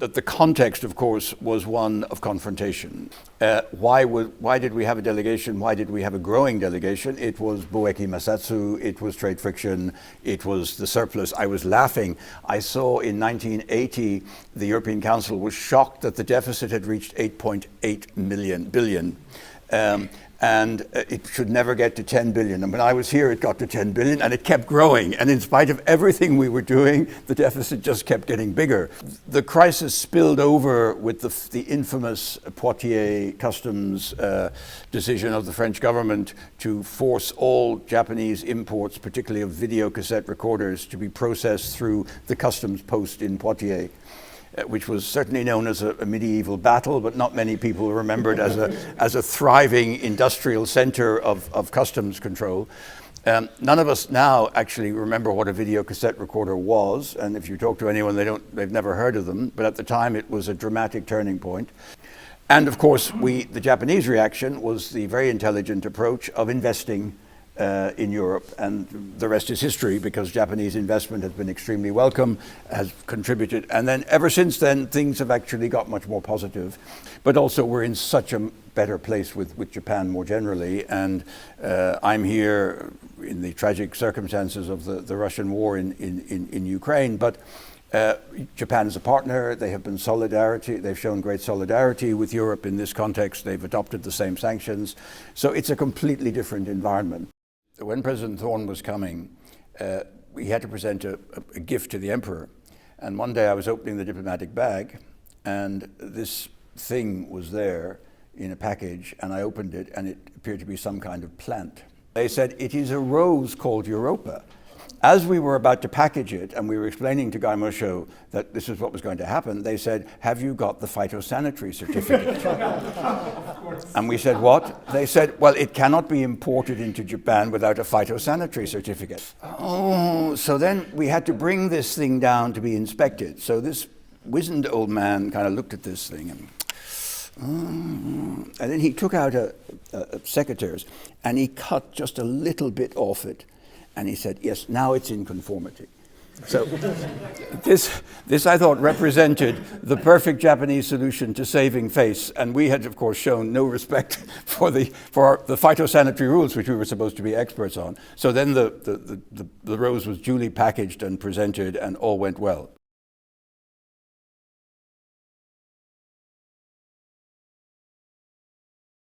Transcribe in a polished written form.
that the context, of course, was one of confrontation. Why did we have a delegation? Why did we have a growing delegation? It was Boeki Masatsu, it was trade friction, it was the surplus. I was laughing. I saw in 1980, the European Council was shocked that the deficit had reached 8.8 billion. And it should never get to 10 billion. And when I was here, it got to 10 billion, and it kept growing. And in spite of everything we were doing, the deficit just kept getting bigger. The crisis spilled over with the infamous Poitiers customs decision of the French government to force all Japanese imports, particularly of video cassette recorders, to be processed through the customs post in Poitiers. Which was certainly known as a medieval battle, but not many people remembered as a thriving industrial center of customs control. None of us now actually remember what a video cassette recorder was, and if you talk to anyone, they've never heard of them, but at the time it was a dramatic turning point. And of course, the Japanese reaction was the very intelligent approach of investing in Europe, and the rest is history, because Japanese investment has been extremely welcome, has contributed, and then ever since then things have actually got much more positive. But also we're in such a better place with Japan more generally, and I'm here in the tragic circumstances of the Russian war in Ukraine, but Japan is a partner. They've shown great solidarity with Europe in this context. They've adopted the same sanctions, so it's a completely different environment. When President Thorne was coming, he had to present a gift to the emperor. And one day I was opening the diplomatic bag, and this thing was there in a package, and I opened it, and it appeared to be some kind of plant. They said, "It is a rose called Europa." As we were about to package it, and we were explaining to Guy Mosho that this is what was going to happen, they said, "Have you got the phytosanitary certificate?" And we said, "What?" They said, "Well, it cannot be imported into Japan without a phytosanitary certificate." Oh, so then we had to bring this thing down to be inspected. So this wizened old man kind of looked at this thing, and then he took out a secateurs, and he cut just a little bit off it. And he said, "Yes, now it's in conformity." So this I thought represented the perfect Japanese solution to saving face. And we had, of course, shown no respect for the phytosanitary rules, which we were supposed to be experts on. So then the rose was duly packaged and presented, and all went well.